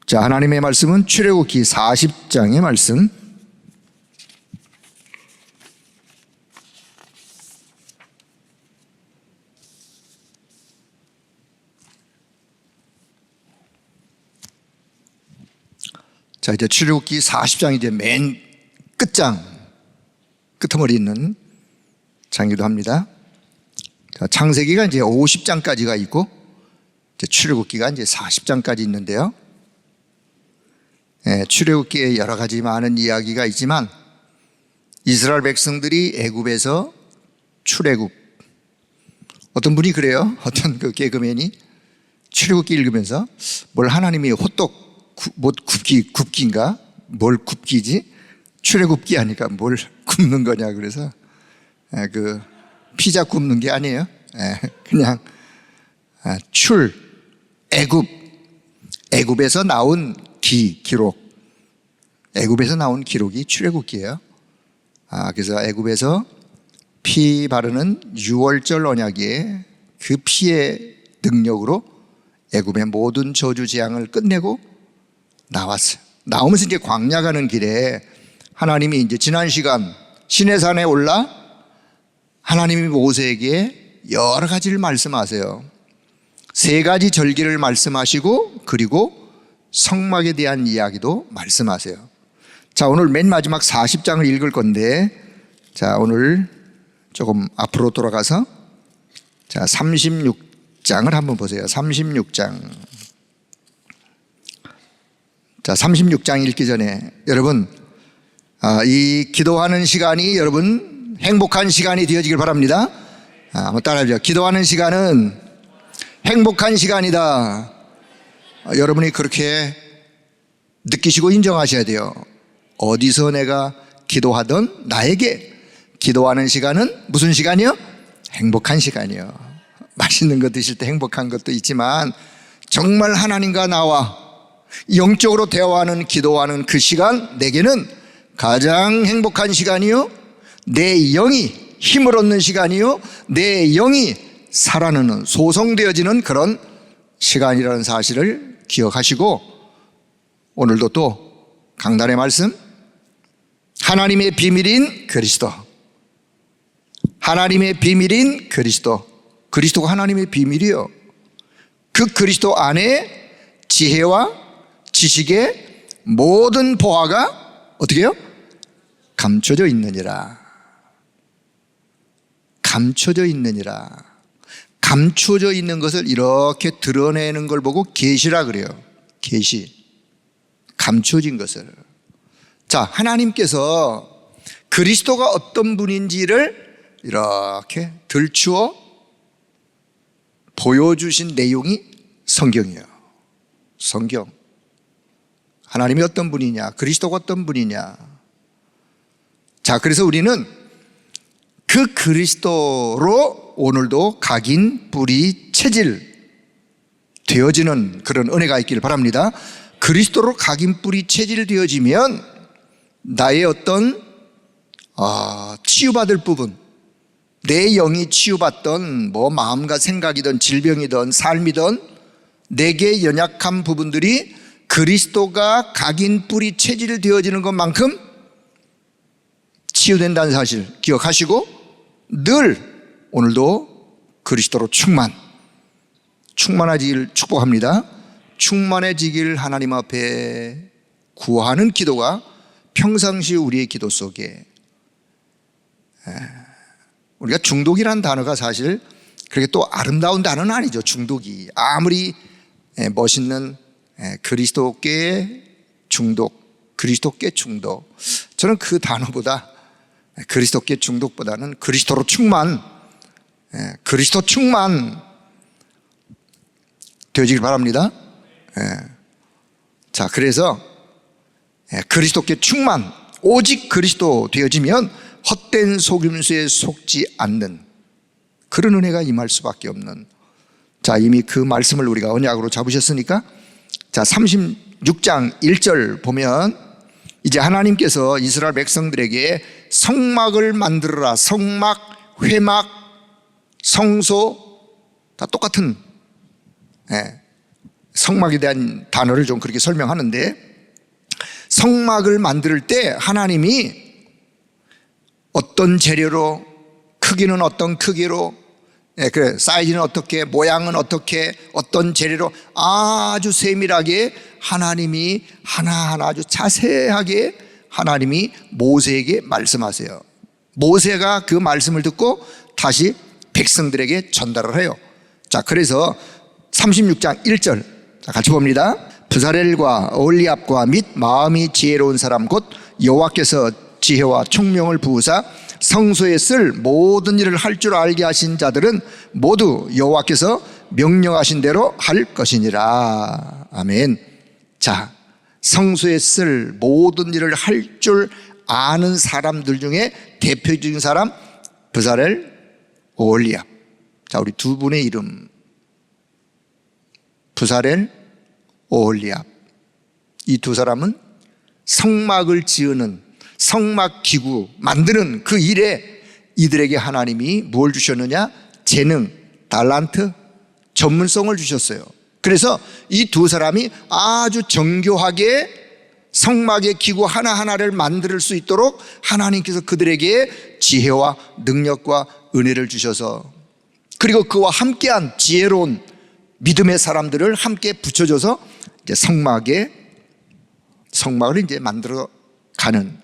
자, 하나님의 말씀은 출애굽기 40장의 말씀. 자, 이제 출애굽기 40장이 이제 맨 끝장, 끄트머리 있는 장이기도 합니다. 자, 창세기가 이제 50장까지가 있고, 이제 출애굽기가 이제 40장까지 있는데요. 출애굽기에 여러 가지 많은 이야기가 있지만, 이스라엘 백성들이 애굽에서 출애굽. 어떤 분이 그래요. 어떤 그 개그맨이 출애굽기 읽으면서 뭘 하나님이 호떡 뭐 굽기인가? 뭘 굽기지? 출애굽기 하니까 뭘 굽는 거냐 그래서 그 피자 굽는 게 아니에요. 그냥 애굽에서 나온 기록, 애굽에서 나온 기록이 출애굽기예요. 그래서 애굽에서 피 바르는 유월절 언약의 그 피의 능력으로 애굽의 모든 저주 재앙을 끝내고 나왔어요. 나오면서 이제 광야 가는 길에 하나님이 이제 지난 시간 시내산에 올라 하나님이 모세에게 여러 가지를 말씀하세요. 3가지 절기를 말씀하시고 그리고 성막에 대한 이야기도 말씀하세요. 자, 오늘 맨 마지막 40장을 읽을 건데, 자, 오늘 조금 앞으로 돌아가서 자, 36장을 한번 보세요. 36장. 자, 36장 읽기 전에 여러분, 이 기도하는 시간이 여러분 행복한 시간이 되어지길 바랍니다. 한번 따라해보죠. 기도하는 시간은 행복한 시간이다. 여러분이 그렇게 느끼시고 인정하셔야 돼요. 어디서 내가 기도하던 나에게 기도하는 시간은 무슨 시간이요? 행복한 시간이요. 맛있는 거 드실 때 행복한 것도 있지만 정말 하나님과 나와 영적으로 대화하는 기도하는 그 시간, 내게는 가장 행복한 시간이요, 내 영이 힘을 얻는 시간이요, 내 영이 살아나는 소성되어지는 그런 시간이라는 사실을 기억하시고, 오늘도 또 강단의 말씀, 하나님의 비밀인 그리스도, 하나님의 비밀인 그리스도, 그리스도가 하나님의 비밀이요, 그 그리스도 안에 지혜와 지식의 모든 보화가 어떻게 해요? 감춰져 있느니라. 감춰져 있느니라. 감춰져 있는 것을 이렇게 드러내는 걸 보고 계시라 그래요. 계시. 감춰진 것을. 자, 하나님께서 그리스도가 어떤 분인지를 이렇게 들추어 보여주신 내용이 성경이에요. 성경. 하나님이 어떤 분이냐, 그리스도가 어떤 분이냐. 자, 그래서 우리는 그 그리스도로 오늘도 각인, 뿌리, 체질 되어지는 그런 은혜가 있기를 바랍니다. 그리스도로 각인, 뿌리, 체질 되어지면 나의 어떤 치유받을 부분, 내 영이 치유받던 뭐 마음과 생각이든 질병이든 삶이든 내게 연약한 부분들이 그리스도가 각인, 뿌리, 체질 되어지는 것만큼 치유된다는 사실 기억하시고, 늘 오늘도 그리스도로 충만해지길 축복합니다. 충만해지길 하나님 앞에 구하는 기도가 평상시 우리의 기도 속에, 우리가 중독이라는 단어가 사실 그렇게 또 아름다운 단어는 아니죠. 중독이 아무리 멋있는 그리스도께 중독, 그리스도께 중독, 저는 그 단어보다, 그리스도께 중독보다는 그리스도로 충만, 그리스도 충만 되어지길 바랍니다. 자, 그래서 그리스도께 충만, 오직 그리스도 되어지면 헛된 속임수에 속지 않는 그런 은혜가 임할 수밖에 없는, 자, 이미 그 말씀을 우리가 언약으로 잡으셨으니까, 자, 36장 1절 보면 이제 하나님께서 이스라엘 백성들에게 성막을 만들어라. 성막, 회막, 성소 다 똑같은 성막에 대한 단어를 좀 그렇게 설명하는데, 성막을 만들 때 하나님이 어떤 재료로, 크기는 어떤 크기로, 사이즈는 어떻게, 모양은 어떻게, 어떤 재료로 아주 세밀하게 하나님이 하나하나 아주 자세하게 하나님이 모세에게 말씀하세요. 모세가 그 말씀을 듣고 다시 백성들에게 전달을 해요. 자, 그래서 36장 1절 같이 봅니다. 브사렐과 올리압과 및 마음이 지혜로운 사람 곧 여호와께서 지혜와 총명을 부으사 성소에 쓸 모든 일을 할 줄 알게 하신 자들은 모두 여호와께서 명령하신 대로 할 것이니라. 아멘. 자, 성소에 쓸 모든 일을 할 줄 아는 사람들 중에 대표적인 사람 브사렐, 올리압. 자, 우리 두 분의 이름 브사렐, 올리압. 이 두 사람은 성막을 지으는, 성막 기구 만드는 그 일에 이들에게 하나님이 뭘 주셨느냐? 재능, 달란트, 전문성을 주셨어요. 그래서 이 두 사람이 아주 정교하게 성막의 기구 하나하나를 만들 수 있도록 하나님께서 그들에게 지혜와 능력과 은혜를 주셔서, 그리고 그와 함께한 지혜로운 믿음의 사람들을 함께 붙여줘서 이제 성막을 이제 만들어 가는.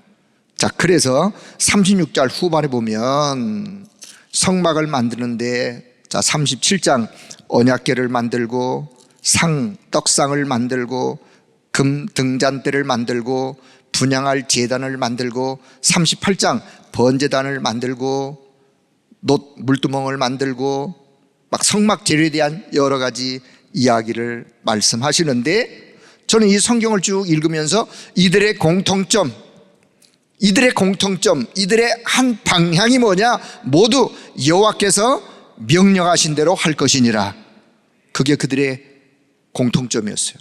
자, 그래서 36절 후반에 보면 성막을 만드는데, 자, 37장 언약궤를 만들고 떡상을 만들고 금 등잔대를 만들고 분향할 제단을 만들고 38장 번제단을 만들고 놋 물두멍을 만들고 막 성막 재료에 대한 여러 가지 이야기를 말씀하시는데, 저는 이 성경을 쭉 읽으면서 이들의 공통점, 이들의 한 방향이 뭐냐? 모두 여호와께서 명령하신 대로 할 것이니라. 그게 그들의 공통점이었어요.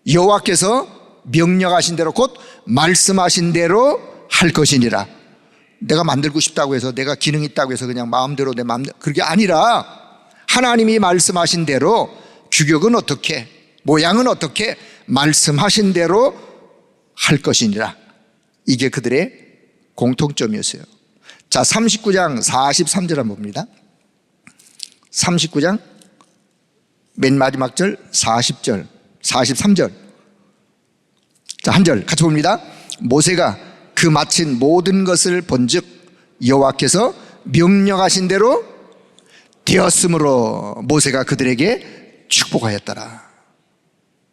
여호와께서 명령하신 대로, 곧 말씀하신 대로 할 것이니라. 내가 만들고 싶다고 해서, 내가 기능이 있다고 해서 그냥 마음대로 내 마음대로, 그게 아니라 하나님이 말씀하신 대로, 규격은 어떻게, 모양은 어떻게, 말씀하신 대로 할 것이니라. 이게 그들의 공통점이었어요. 자, 39장 43절 한번 봅니다. 39장 맨 마지막 절 40절 43절. 자, 한 절 같이 봅니다. 모세가 그 마친 모든 것을 본즉 여호와께서 명령하신 대로 되었으므로 모세가 그들에게 축복하였더라.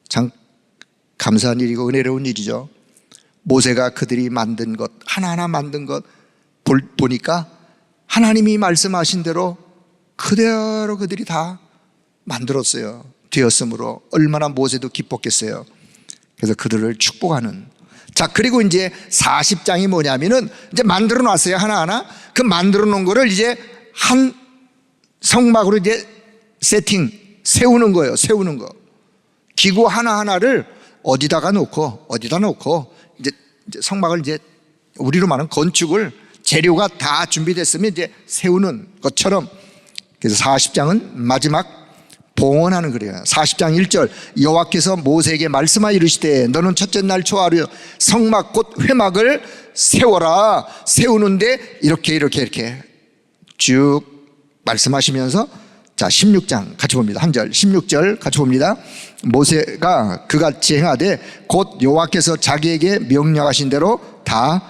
참 감사한 일이고 은혜로운 일이죠. 모세가 그들이 만든 것, 하나하나 만든 것 보니까 하나님이 말씀하신 대로 그대로 그들이 다 만들었어요. 되었으므로 얼마나 모세도 기뻤겠어요. 그래서 그들을 축복하는. 자, 그리고 이제 40장이 뭐냐면은 이제 만들어 놨어요. 하나하나. 그 만들어 놓은 거를 이제 한 성막으로 이제 세우는 거예요. 세우는 거. 기구 하나하나를 어디다 놓고 이제 성막을 이제 우리로 말하는 건축을 재료가 다 준비됐으면 이제 세우는 것처럼. 그래서 40장은 마지막 봉헌하는 거래요. 40장 1절 여호와께서 모세에게 말씀하여 이르시되 너는 첫째 날 초하루 성막 곧 회막을 세워라. 세우는데 이렇게 쭉 말씀하시면서, 자, 16장 같이 봅니다. 한 절 16절 같이 봅니다. 모세가 그같이 행하되 곧 여호와께서 자기에게 명령하신 대로 다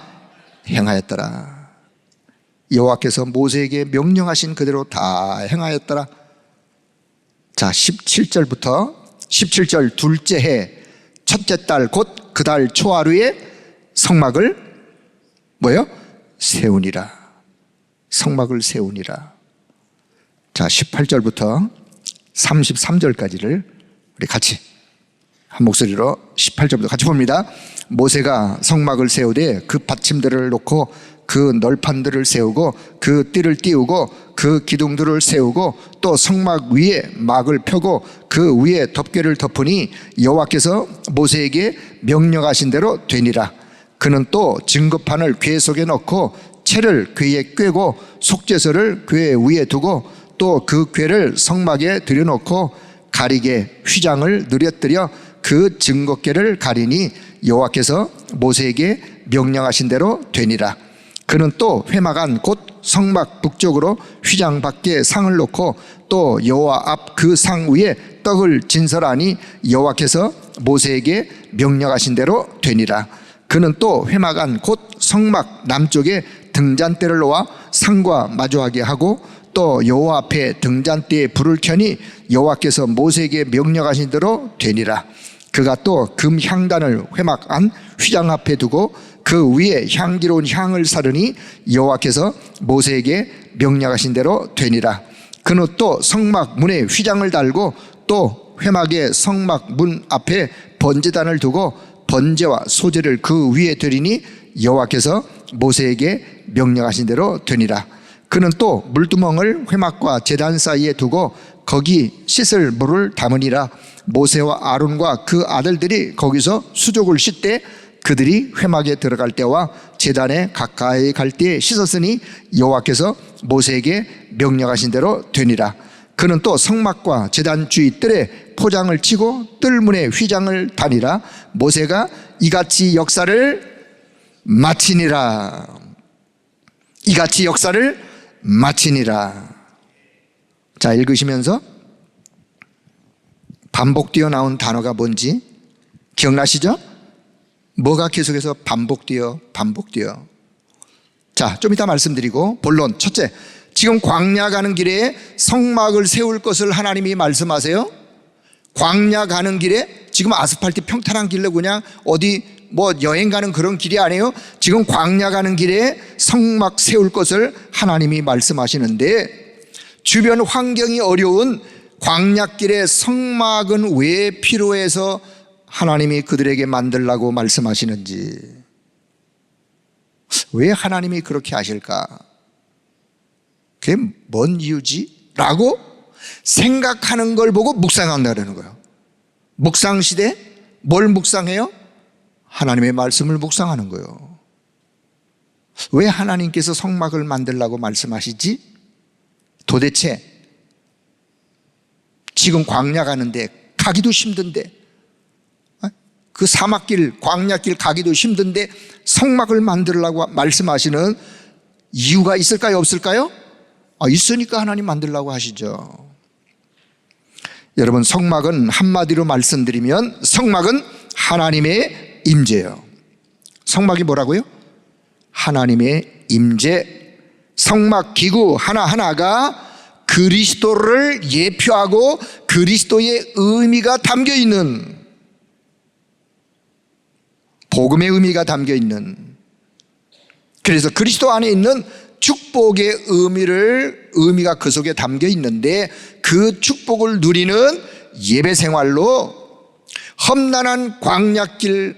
행하였더라. 여호와께서 모세에게 명령하신 그대로 다 행하였더라. 자, 17절부터 17절 둘째 해 첫째 달 곧 그 달 초하루에 성막을 세우니라. 성막을 세우니라. 자, 18절부터 33절까지를 우리 같이 한 목소리로 18절부터 같이 봅니다. 모세가 성막을 세우되 그 받침들을 놓고 그 널판들을 세우고 그 띠를 띄우고 그 기둥들을 세우고 또 성막 위에 막을 펴고 그 위에 덮개를 덮으니 여호와께서 모세에게 명령하신 대로 되니라. 그는 또 증거판을 궤 속에 넣고 채를 궤에 꿰고 속죄서를 궤 위에 두고 또 그 궤를 성막에 들여놓고 가리개 휘장을 누려뜨려 그 증거궤를 가리니 여호와께서 모세에게 명령하신 대로 되니라. 그는 또 회막 곧 성막 북쪽으로 휘장 밖에 상을 놓고 또 여호와 앞 그 상 위에 떡을 진설하니 여호와께서 모세에게 명령하신 대로 되니라. 그는 또 회막 곧 성막 남쪽에 등잔대를 놓아 상과 마주하게 하고 또 여호와 앞에 등잔대에 불을 켜니 여호와께서 모세에게 명령하신 대로 되니라. 그가 또 금 향단을 회막 안 휘장 앞에 두고 그 위에 향기로운 향을 사르니 여호와께서 모세에게 명령하신 대로 되니라. 그는 또 성막 문에 휘장을 달고 또 회막의 성막 문 앞에 번제단을 두고 번제와 소제를 그 위에 드리니 여호와께서 모세에게 명령하신 대로 되니라. 그는 또 물두멍을 회막과 제단 사이에 두고 거기 씻을 물을 담으니라. 모세와 아론과 그 아들들이 거기서 수족을 씻되 그들이 회막에 들어갈 때와 제단에 가까이 갈 때에 씻었으니 여호와께서 모세에게 명령하신 대로 되니라. 그는 또 성막과 제단 주위 뜰에 포장을 치고 뜰문에 휘장을 다니라. 모세가 이같이 역사를 마치니라. 이같이 역사를 마치니라. 자, 읽으시면서 반복되어 나온 단어가 뭔지 기억나시죠? 뭐가 계속해서 반복되어. 자, 좀 이따 말씀드리고 본론. 첫째, 지금 광야 가는 길에 성막을 세울 것을 하나님이 말씀하세요. 광야 가는 길에 지금 아스팔트 평탄한 길로 그냥 어디 뭐 여행 가는 그런 길이 아니에요. 지금 광야 가는 길에 성막 세울 것을 하나님이 말씀하시는데 주변 환경이 어려운 광야길에 성막은 왜 필요해서 하나님이 그들에게 만들라고 말씀하시는지, 왜 하나님이 그렇게 하실까? 그게 뭔 이유지? 라고 생각하는 걸 보고 묵상한다는 거예요. 묵상시대 뭘 묵상해요? 하나님의 말씀을 묵상하는 거예요. 왜 하나님께서 성막을 만들라고 말씀하시지? 도대체 지금 광야 가는데 가기도 힘든데, 그 사막길 광야길 가기도 힘든데 성막을 만들라고 말씀하시는 이유가 있을까요? 없을까요? 있으니까 하나님 만들라고 하시죠. 여러분, 성막은 한마디로 말씀드리면 성막은 하나님의 임재예요. 성막이 뭐라고요? 하나님의 임재. 성막 기구 하나하나가 그리스도를 예표하고 그리스도의 의미가 담겨있는, 복음의 의미가 담겨있는, 그래서 그리스도 안에 있는 축복의 의미가 그 속에 담겨 있는데 그 축복을 누리는 예배 생활로 험난한 광야길,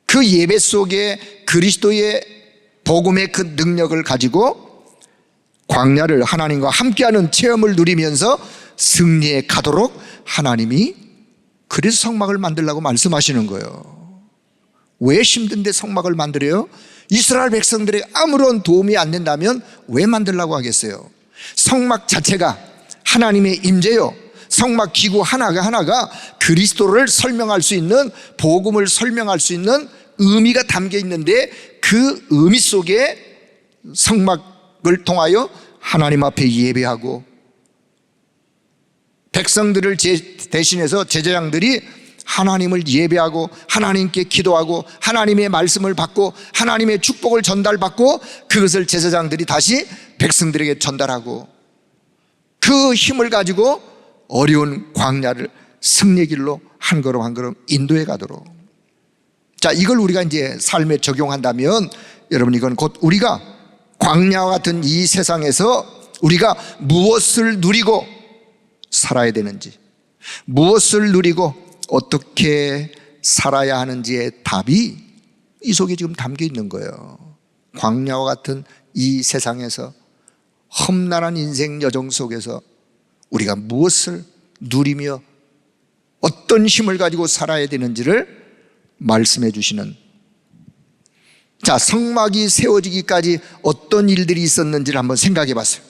그 예배 속에 그리스도의 복음의 그 능력을 가지고 광야를 하나님과 함께하는 체험을 누리면서 승리에 가도록 하나님이 그래서 성막을 만들라고 말씀하시는 거예요. 왜 힘든데 성막을 만들어요? 이스라엘 백성들에게 아무런 도움이 안 된다면 왜 만들라고 하겠어요? 성막 자체가 하나님의 임재요. 성막 기구 하나가 그리스도를 설명할 수 있는, 복음을 설명할 수 있는 의미가 담겨 있는데 그 의미 속에 성막을 통하여 하나님 앞에 예배하고 백성들을 대신해서 제사장들이 하나님을 예배하고 하나님께 기도하고 하나님의 말씀을 받고 하나님의 축복을 전달받고 그것을 제사장들이 다시 백성들에게 전달하고 그 힘을 가지고 어려운 광야를 승리의 길로 한 걸음 한 걸음 인도해 가도록. 자, 이걸 우리가 이제 삶에 적용한다면 여러분, 이건 곧 우리가 광야와 같은 이 세상에서 우리가 무엇을 누리고 살아야 되는지, 무엇을 누리고 어떻게 살아야 하는지의 답이 이 속에 지금 담겨 있는 거예요. 광야와 같은 이 세상에서, 험난한 인생 여정 속에서 우리가 무엇을 누리며 어떤 힘을 가지고 살아야 되는지를 말씀해 주시는, 자, 성막이 세워지기까지 어떤 일들이 있었는지를 한번 생각해 봤어요.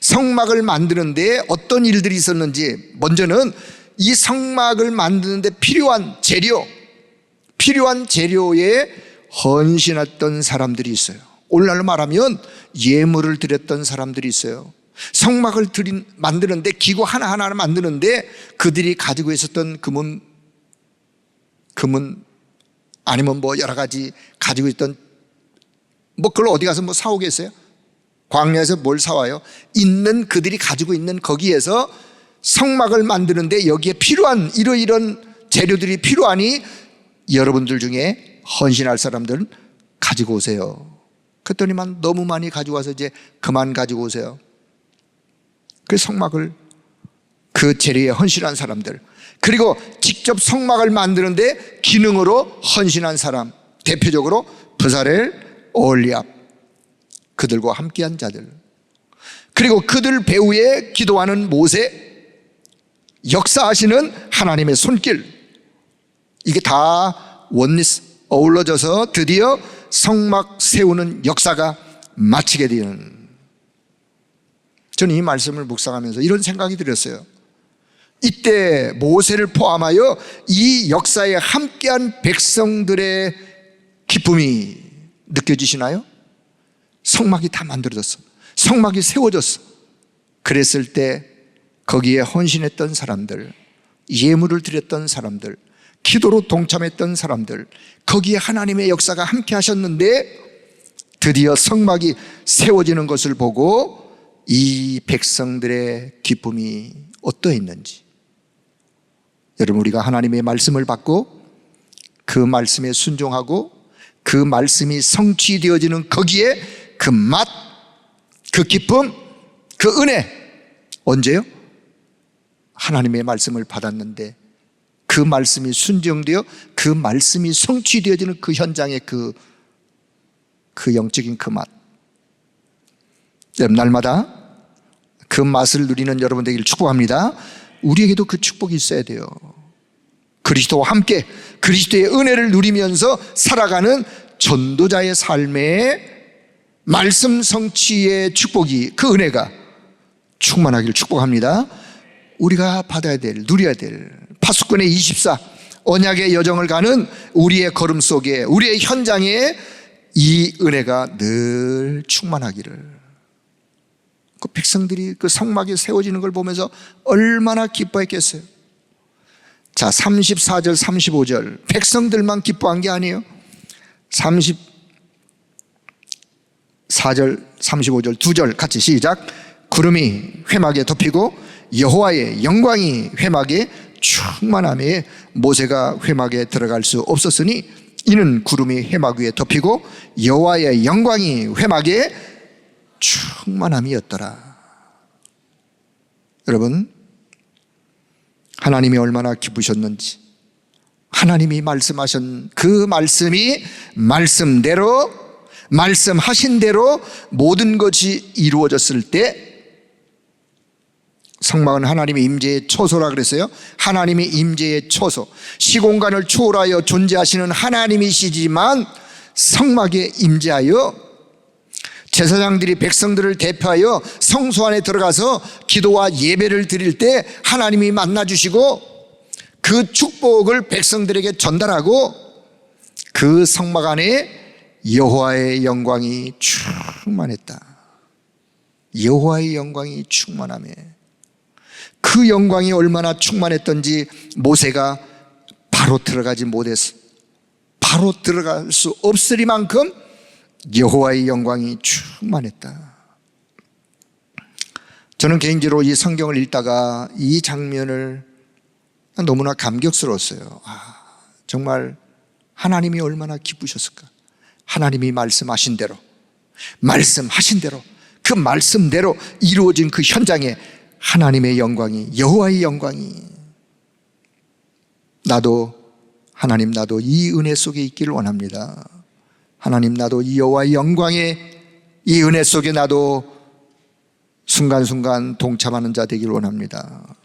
성막을 만드는데 어떤 일들이 있었는지, 먼저는 이 성막을 만드는데 필요한 재료에 헌신했던 사람들이 있어요. 오늘날로 말하면 예물을 드렸던 사람들이 있어요. 성막을 만드는데, 기구 하나하나 만드는데 그들이 가지고 있었던 금은 아니면 뭐 여러 가지 가지고 있던, 뭐 그걸 어디 가서 뭐 사오겠어요? 광야에서 뭘 사와요? 그들이 가지고 있는 거기에서 성막을 만드는데 여기에 필요한 이런 재료들이 필요하니 여러분들 중에 헌신할 사람들은 가지고 오세요. 그랬더니만 너무 많이 가지고 와서 이제 그만 가지고 오세요. 그 성막을, 그 재료에 헌신한 사람들, 그리고 직접 성막을 만드는데 기능으로 헌신한 사람, 대표적으로 브사렐, 오홀리압, 그들과 함께한 자들, 그리고 그들 배후에 기도하는 모세, 역사하시는 하나님의 손길, 이게 다 원리스 어우러져서 드디어 성막 세우는 역사가 마치게 되는, 저는 이 말씀을 묵상하면서 이런 생각이 들었어요. 이때 모세를 포함하여 이 역사에 함께한 백성들의 기쁨이 느껴지시나요? 성막이 다 만들어졌어. 성막이 세워졌어. 그랬을 때 거기에 헌신했던 사람들, 예물을 드렸던 사람들, 기도로 동참했던 사람들, 거기에 하나님의 역사가 함께 하셨는데 드디어 성막이 세워지는 것을 보고 이 백성들의 기쁨이 어떠했는지, 여러분, 우리가 하나님의 말씀을 받고 그 말씀에 순종하고 그 말씀이 성취되어지는 거기에 그 맛, 그 기쁨, 그 은혜, 언제요? 하나님의 말씀을 받았는데 그 말씀이 순종되어 그 말씀이 성취되어지는 그 현장의 그 영적인 그 맛, 날마다 그 맛을 누리는 여러분 되기를 축복합니다. 우리에게도 그 축복이 있어야 돼요. 그리스도와 함께 그리스도의 은혜를 누리면서 살아가는 전도자의 삶에 말씀 성취의 축복이, 그 은혜가 충만하기를 축복합니다. 우리가 받아야 될, 누려야 될 파수꾼의 24 언약의 여정을 가는 우리의 걸음 속에, 우리의 현장에 이 은혜가 늘 충만하기를. 그 백성들이 그 성막이 세워지는 걸 보면서 얼마나 기뻐했겠어요. 자, 34절 35절 백성들만 기뻐한 게 아니에요. 34절 35절 두 절 같이 시작. 구름이 회막에 덮이고 여호와의 영광이 회막에 충만함에 모세가 회막에 들어갈 수 없었으니 이는 구름이 회막 위에 덮이고 여호와의 영광이 회막에 충만함이었더라. 여러분, 하나님이 얼마나 기쁘셨는지, 하나님이 말씀하신 그 말씀이 말씀대로, 말씀하신 대로 모든 것이 이루어졌을 때, 성막은 하나님의 임재의 초소라 그랬어요. 하나님의 임재의 초소, 시공간을 초월하여 존재하시는 하나님이시지만 성막에 임재하여 제사장들이 백성들을 대표하여 성소 안에 들어가서 기도와 예배를 드릴 때 하나님이 만나주시고 그 축복을 백성들에게 전달하고 그 성막 안에 여호와의 영광이 충만했다. 여호와의 영광이 충만하며 그 영광이 얼마나 충만했던지 모세가 바로 들어가지 못했어. 바로 들어갈 수 없으리만큼 여호와의 영광이 충만했다. 저는 개인적으로 이 성경을 읽다가 이 장면을 너무나 감격스러웠어요. 정말 하나님이 얼마나 기쁘셨을까. 하나님이 말씀하신 대로 그 말씀대로 이루어진 그 현장에 하나님의 영광이, 여호와의 영광이, 하나님 나도 이 은혜 속에 있기를 원합니다. 하나님 나도 이 여호와의 영광의 이 은혜 속에 나도 순간순간 동참하는 자 되기를 원합니다.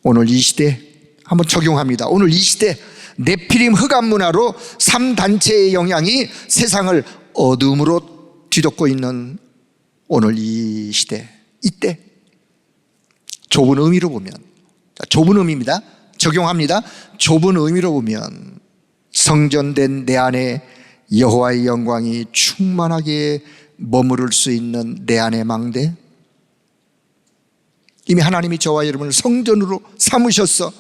오늘 이 시대 한번 적용합니다. 오늘 이 시대 네피림 흑암 문화로 3단체의 영향이 세상을 어둠으로 뒤덮고 있는 오늘 이 시대, 이때 좁은 의미로 보면, 좁은 의미입니다. 적용합니다. 좁은 의미로 보면 성전된 내 안에 여호와의 영광이 충만하게 머무를 수 있는 내 안의 망대, 이미 하나님이 저와 여러분을 성전으로 삼으셨어.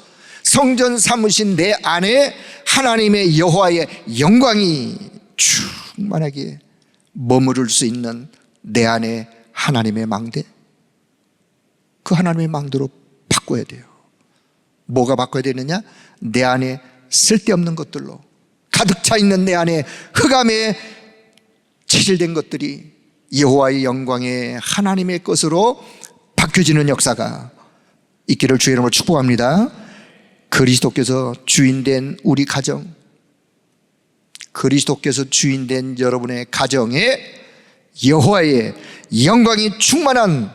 성전 삼으신 내 안에 하나님의 여호와의 영광이 충만하게 머무를 수 있는 내 안에 하나님의 망대, 그 하나님의 망대로 바꿔야 돼요. 뭐가 바꿔야 되느냐? 내 안에 쓸데없는 것들로 가득 차 있는 내 안에 흑암에 체질된 것들이 여호와의 영광의 하나님의 것으로 바뀌어지는 역사가 있기를 주의 이름으로 축복합니다. 그리스도께서 주인된 우리 가정, 그리스도께서 주인된 여러분의 가정에 여호와의 영광이 충만한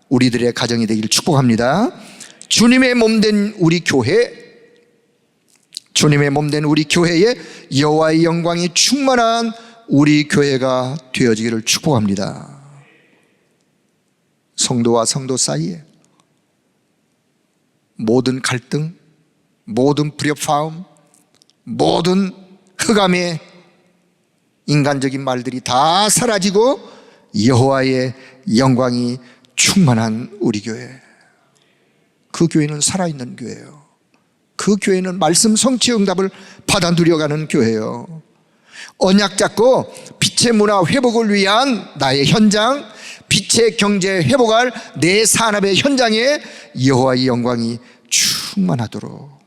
우리들의 가정이 되기를 축복합니다. 주님의 몸된 우리 교회, 주님의 몸된 우리 교회에 여호와의 영광이 충만한 우리 교회가 되어지기를 축복합니다. 성도와 성도 사이에 모든 갈등, 모든 불협화음, 모든 흑암의 인간적인 말들이 다 사라지고 여호와의 영광이 충만한 우리 교회, 그 교회는 살아있는 교회예요. 그 교회는 말씀 성취 응답을 받아 누려가는 교회예요. 언약 잡고 빛의 문화 회복을 위한 나의 현장, 빛의 경제 회복할 내 산업의 현장에 여호와의 영광이 충만하도록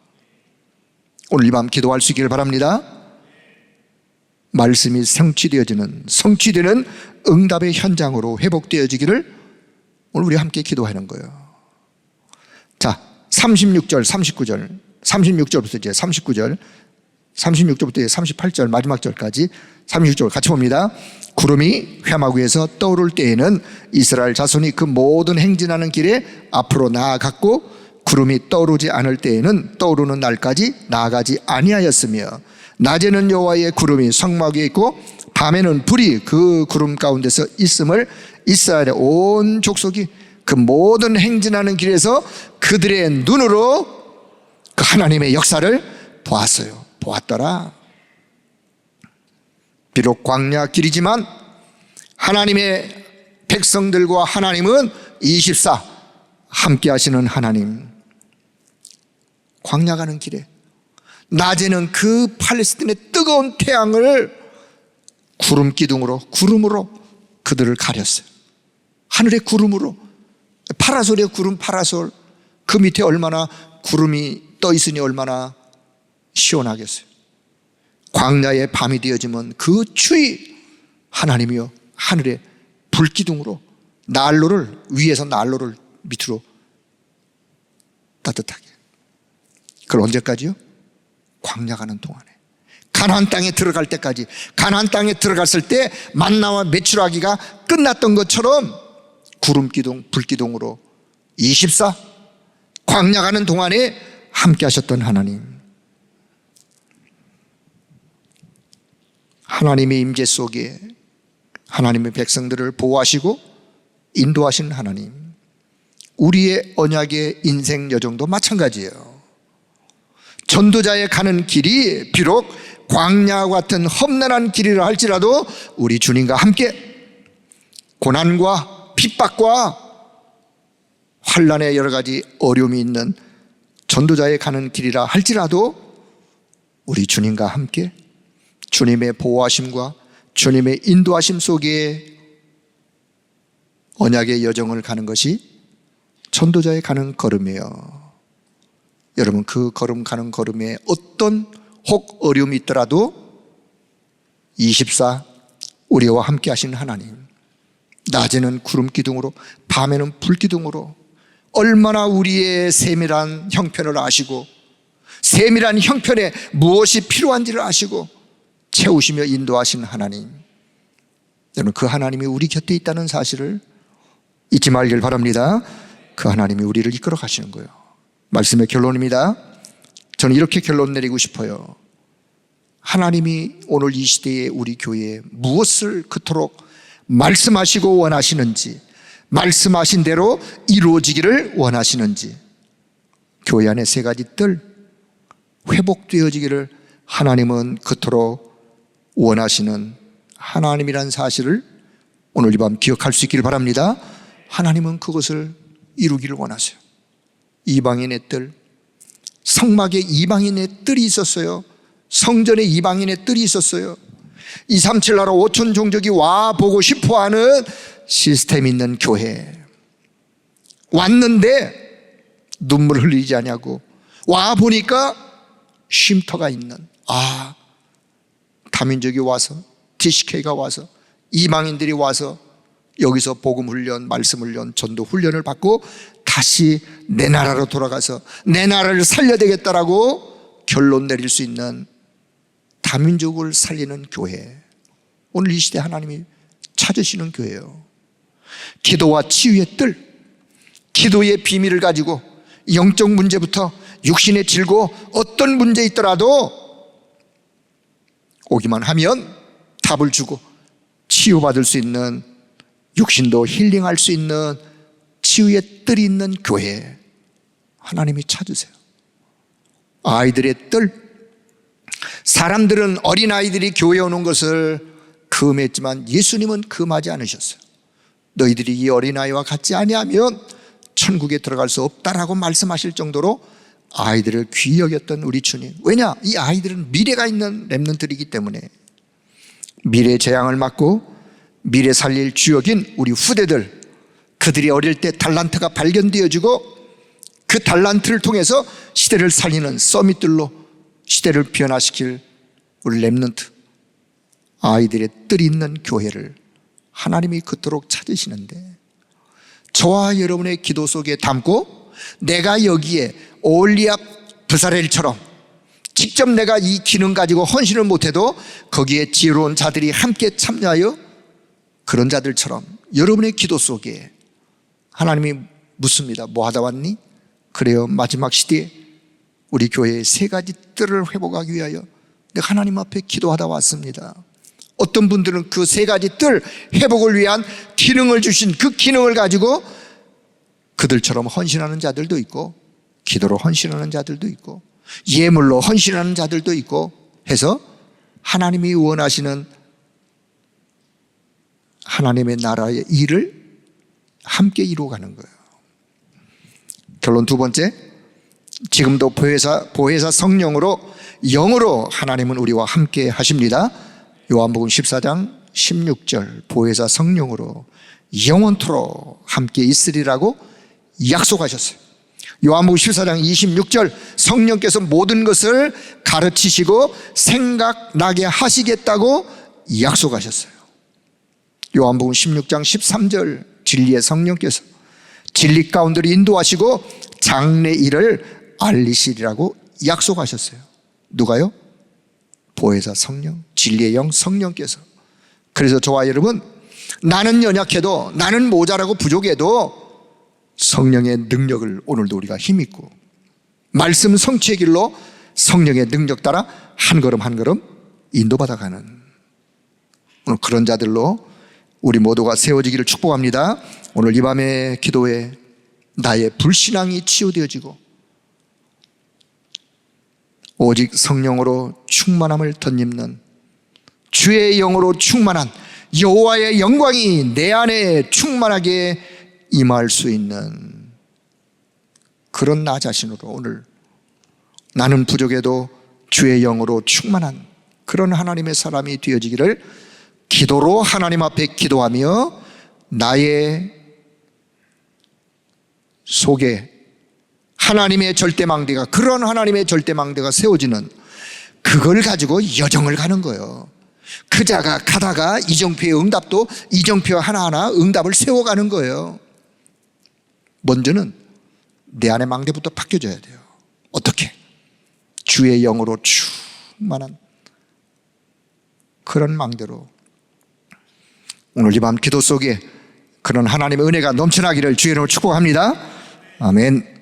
오늘 이 밤 기도할 수 있기를 바랍니다. 말씀이 성취되는 응답의 현장으로 회복되어지기를 오늘 우리 함께 기도하는 거예요. 자, 36절, 39절, 36절부터 이제 39절, 36절부터 38절 마지막 절까지 36절 같이 봅니다. 구름이 회막 위에서 떠오를 때에는 이스라엘 자손이 그 모든 행진하는 길에 앞으로 나아갔고, 구름이 떠오르지 않을 때에는 떠오르는 날까지 나아가지 아니하였으며, 낮에는 여호와의 구름이 성막 위에 있고 밤에는 불이 그 구름 가운데서 있음을 이스라엘의 온 족속이 그 모든 행진하는 길에서 그들의 눈으로 그 하나님의 역사를 보았어요. 보았더라. 비록 광야 길이지만 하나님의 백성들과 하나님은 24 함께 하시는 하나님. 광야 가는 길에 낮에는 그 팔레스틴의 뜨거운 태양을 구름 기둥으로, 구름으로 그들을 가렸어요. 하늘의 구름으로, 파라솔의 구름, 파라솔. 그 밑에 얼마나 구름이 떠 있으니 얼마나 시원하겠어요. 광야의 밤이 되어지면 그 추위, 하나님이여 하늘의 불기둥으로 난로를 위에서 난로를 밑으로 따뜻하게. 그걸 언제까지요? 광야 가는 동안에, 가나안 땅에 들어갈 때까지. 가나안 땅에 들어갔을 때 만나와 메추라기가 끝났던 것처럼 구름기둥, 불기둥으로 24 광야 가는 동안에 함께 하셨던 하나님. 하나님의 임재 속에 하나님의 백성들을 보호하시고 인도하신 하나님. 우리의 언약의 인생 여정도 마찬가지예요. 전도자의 가는 길이 비록 광야와 같은 험난한 길이라 할지라도 우리 주님과 함께 고난과 핍박과 환난의 여러 가지 어려움이 있는 전도자의 가는 길이라 할지라도 우리 주님과 함께 주님의 보호하심과 주님의 인도하심 속에 언약의 여정을 가는 것이 전도자의 가는 걸음이에요. 여러분, 그 걸음 가는 걸음에 어떤 혹 어려움이 있더라도 24 우리와 함께 하시는 하나님, 낮에는 구름 기둥으로 밤에는 불 기둥으로 얼마나 우리의 세밀한 형편을 아시고 세밀한 형편에 무엇이 필요한지를 아시고 채우시며 인도하시는 하나님, 여러분 그 하나님이 우리 곁에 있다는 사실을 잊지 말길 바랍니다. 그 하나님이 우리를 이끌어 가시는 거예요. 말씀의 결론입니다. 저는 이렇게 결론 내리고 싶어요. 하나님이 오늘 이 시대에 우리 교회에 무엇을 그토록 말씀하시고 원하시는지, 말씀하신 대로 이루어지기를 원하시는지, 교회 안에 세 가지 뜰 회복되어지기를 하나님은 그토록 원하시는 하나님이란 사실을 오늘 이 밤 기억할 수 있기를 바랍니다. 하나님은 그것을 이루기를 원하세요. 이방인의 뜰, 성막에 이방인의 뜰이 있었어요. 성전에 이방인의 뜰이 있었어요. 237 나라 5천 종족이 와 보고 싶어하는 시스템 있는 교회, 왔는데 눈물 흘리지 않냐고, 와 보니까 쉼터가 있는, 다민족이 와서, TCK가 와서, 이방인들이 와서 여기서 복음 훈련, 말씀 훈련, 전도 훈련을 받고 다시 내 나라로 돌아가서 내 나라를 살려야 되겠다라고 결론 내릴 수 있는 다민족을 살리는 교회, 오늘 이 시대 하나님이 찾으시는 교회예요. 기도와 치유의 뜰, 기도의 비밀을 가지고 영적 문제부터 육신의 질고 어떤 문제 있더라도 오기만 하면 답을 주고 치유받을 수 있는, 육신도 힐링할 수 있는 치유의 뜰이 있는 교회 하나님이 찾으세요. 아이들의 뜰, 사람들은 어린아이들이 교회에 오는 것을 금했지만 예수님은 금하지 않으셨어요. 너희들이 이 어린아이와 같지 아니하면 천국에 들어갈 수 없다라고 말씀하실 정도로 아이들을 귀히 여겼던 우리 주님. 왜냐? 이 아이들은 미래가 있는 렘넌트이기 때문에 미래의 재앙을 막고 미래 살릴 주역인 우리 후대들, 그들이 어릴 때 달란트가 발견되어지고 그 달란트를 통해서 시대를 살리는 서밋들로 시대를 변화시킬 우리 렘넌트, 아이들의 뜰이 있는 교회를 하나님이 그토록 찾으시는데, 저와 여러분의 기도 속에 담고 내가 여기에 오홀리압 브사렐처럼 직접 내가 이 기능 가지고 헌신을 못해도 거기에 지혜로운 자들이 함께 참여하여 그런 자들처럼 여러분의 기도 속에 하나님이 묻습니다. 뭐 하다 왔니? 그래요, 마지막 시대에 우리 교회의 세 가지 뜰을 회복하기 위하여 내가 하나님 앞에 기도하다 왔습니다. 어떤 분들은 그 세 가지 뜰 회복을 위한 기능을 주신 그 기능을 가지고 그들처럼 헌신하는 자들도 있고, 기도로 헌신하는 자들도 있고, 예물로 헌신하는 자들도 있고 해서 하나님이 원하시는 하나님의 나라의 일을 함께 이루어가는 거예요. 결론 두 번째, 지금도 보혜사 성령으로 영으로 하나님은 우리와 함께 하십니다. 요한복음 14장 16절, 보혜사 성령으로 영원토록 함께 있으리라고 약속하셨어요. 요한복음 14장 26절, 성령께서 모든 것을 가르치시고 생각나게 하시겠다고 약속하셨어요. 요한복음 16장 13절, 진리의 성령께서 진리 가운데로 인도하시고 장래 일을 알리시리라고 약속하셨어요. 누가요? 보혜사 성령, 진리의 영 성령께서. 그래서 저와 여러분, 나는 연약해도, 나는 모자라고 부족해도 성령의 능력을 오늘도 우리가 힘있고 말씀 성취의 길로 성령의 능력 따라 한 걸음 한 걸음 인도받아가는 오늘 그런 자들로 우리 모두가 세워지기를 축복합니다. 오늘 이 밤의 기도에 나의 불신앙이 치유되어지고 오직 성령으로 충만함을 덧입는, 주의 영으로 충만한 여호와의 영광이 내 안에 충만하게 임할 수 있는 그런 나 자신으로 오늘 나는 부족해도 주의 영으로 충만한 그런 하나님의 사람이 되어지기를 기도로 하나님 앞에 기도하며 나의 속에 하나님의 절대망대가, 그런 하나님의 절대망대가 세워지는, 그걸 가지고 여정을 가는 거예요. 그 자가 가다가 이정표의 응답도 이정표 하나하나 응답을 세워가는 거예요. 먼저는 내 안의 망대부터 바뀌어져야 돼요. 어떻게? 주의 영으로 충만한 그런 망대로 오늘 이 밤 기도 속에 그런 하나님의 은혜가 넘쳐나기를 주의 이름으로 축복합니다. 아멘.